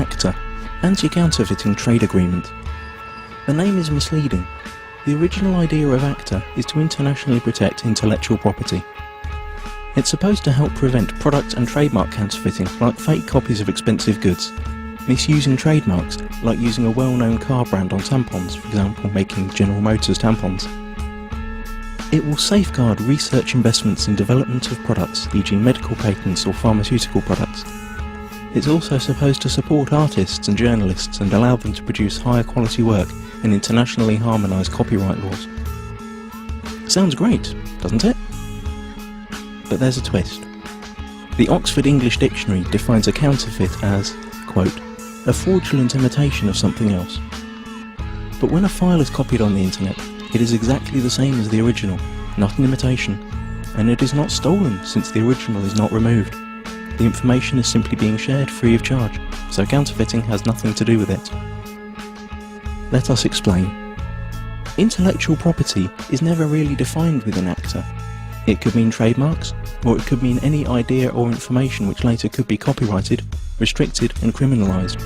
ACTA, Anti-Counterfeiting Trade Agreement. The name is misleading. The original idea of ACTA is to internationally protect intellectual property. It's supposed to help prevent product and trademark counterfeiting, like fake copies of expensive goods, misusing trademarks, like using a well-known car brand on tampons, for example making General Motors tampons. It will safeguard research investments in development of products, e.g. medical patents or pharmaceutical products. It's also supposed to support artists and journalists and allow them to produce higher quality work and internationally harmonise copyright laws. Sounds great, doesn't it? But there's a twist. The Oxford English Dictionary defines a counterfeit as, quote, a fraudulent imitation of something else. But when a file is copied on the internet, it is exactly the same as the original, not an imitation, and it is not stolen since the original is not removed. The information is simply being shared free of charge, so counterfeiting has nothing to do with it. Let us explain. Intellectual property is never really defined within ACTA. It could mean trademarks, or it could mean any idea or information which later could be copyrighted, restricted and criminalised.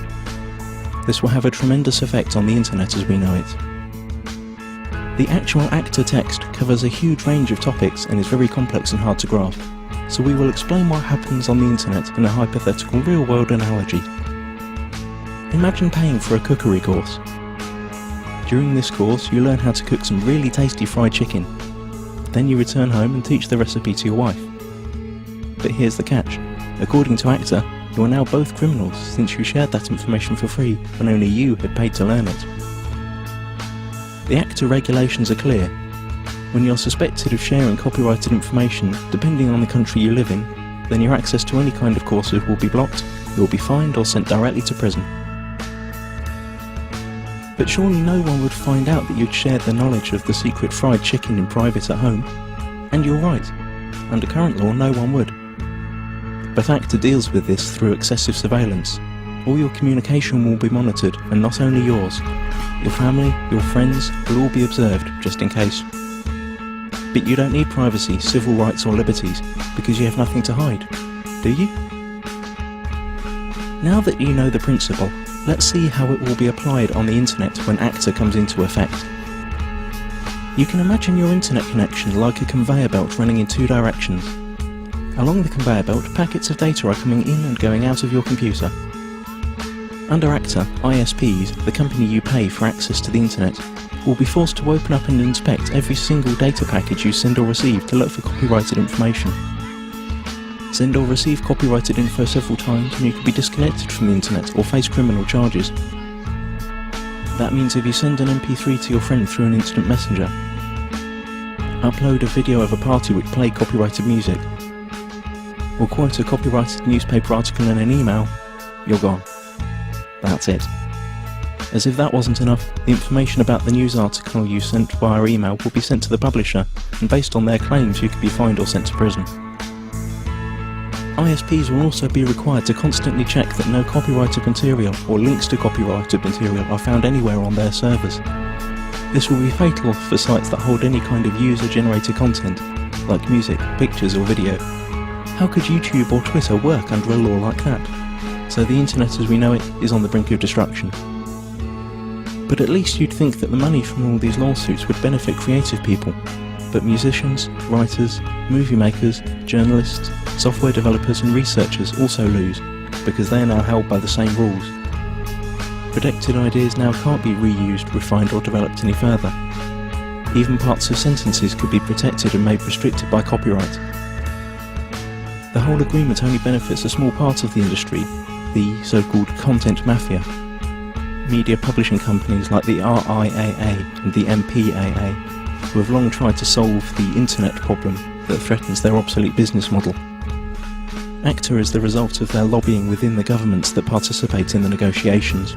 This will have a tremendous effect on the internet as we know it. The actual ACTA text covers a huge range of topics and is very complex and hard to grasp, so we will explain what happens on the internet in a hypothetical real-world analogy. Imagine paying for a cookery course. During this course you learn how to cook some really tasty fried chicken. Then you return home and teach the recipe to your wife. But here's the catch. According to ACTA, you are now both criminals since you shared that information for free when only you had paid to learn it. The ACTA regulations are clear. When you're suspected of sharing copyrighted information, depending on the country you live in, then your access to any kind of courses will be blocked, you will be fined or sent directly to prison. But surely no one would find out that you'd shared the knowledge of the secret fried chicken in private at home. And you're right. Under current law, no one would. But ACTA deals with this through excessive surveillance. All your communication will be monitored, and not only yours. Your family, your friends will all be observed, just in case. But you don't need privacy, civil rights or liberties, because you have nothing to hide, do you? Now that you know the principle, let's see how it will be applied on the internet when ACTA comes into effect. You can imagine your internet connection like a conveyor belt running in two directions. Along the conveyor belt, packets of data are coming in and going out of your computer. Under ACTA, ISPs, the company you pay for access to the internet, will be forced to open up and inspect every single data package you send or receive to look for copyrighted information. Send or receive copyrighted info several times and you could be disconnected from the internet or face criminal charges. That means if you send an MP3 to your friend through an instant messenger, upload a video of a party which played copyrighted music, or quote a copyrighted newspaper article in an email, you're gone. That's it. As if that wasn't enough, the information about the news article you sent via email will be sent to the publisher, and based on their claims you could be fined or sent to prison. ISPs will also be required to constantly check that no copyrighted material or links to copyrighted material are found anywhere on their servers. This will be fatal for sites that hold any kind of user-generated content, like music, pictures or video. How could YouTube or Twitter work under a law like that? So the internet as we know it is on the brink of destruction. But at least you'd think that the money from all these lawsuits would benefit creative people. But musicians, writers, movie makers, journalists, software developers and researchers also lose, because they are now held by the same rules. Protected ideas now can't be reused, refined or developed any further. Even parts of sentences could be protected and made restricted by copyright. The whole agreement only benefits a small part of the industry, the so-called content mafia. Media publishing companies like the RIAA and the MPAA, who have long tried to solve the internet problem that threatens their obsolete business model. ACTA is the result of their lobbying within the governments that participate in the negotiations.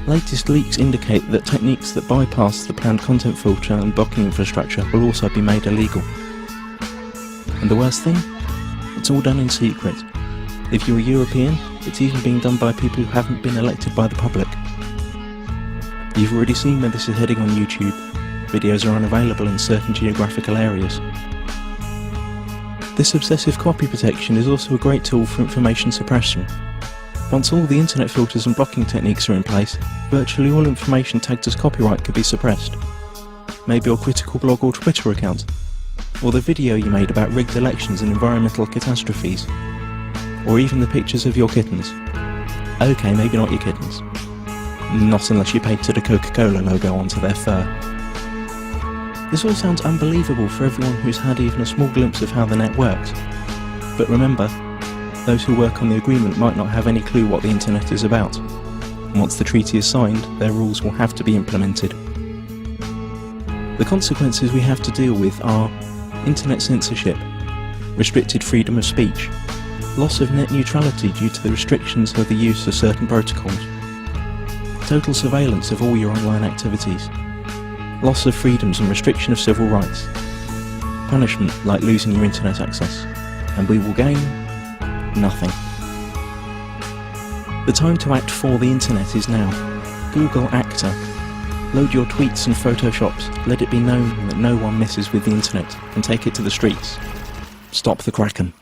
Latest leaks indicate that techniques that bypass the planned content filter and blocking infrastructure will also be made illegal. And the worst thing? It's all done in secret. If you're a European, it's even being done by people who haven't been elected by the public. You've already seen where this is heading on YouTube. Videos are unavailable in certain geographical areas. This obsessive copy protection is also a great tool for information suppression. Once all the internet filters and blocking techniques are in place, virtually all information tagged as copyright could be suppressed. Maybe your critical blog or Twitter account, or the video you made about rigged elections and environmental catastrophes, or even the pictures of your kittens. Okay, maybe not your kittens. Not unless you painted a Coca-Cola logo onto their fur. This all sounds unbelievable for everyone who's had even a small glimpse of how the net works. But remember, those who work on the agreement might not have any clue what the internet is about. And once the treaty is signed, their rules will have to be implemented. The consequences we have to deal with are internet censorship, restricted freedom of speech, loss of net neutrality due to the restrictions of the use of certain protocols, total surveillance of all your online activities, loss of freedoms and restriction of civil rights, punishment like losing your internet access, and we will gain nothing. The time to act for the internet is now. Google ACTA. Load your tweets and photoshops, let it be known that no one messes with the internet, and take it to the streets. Stop the Kraken.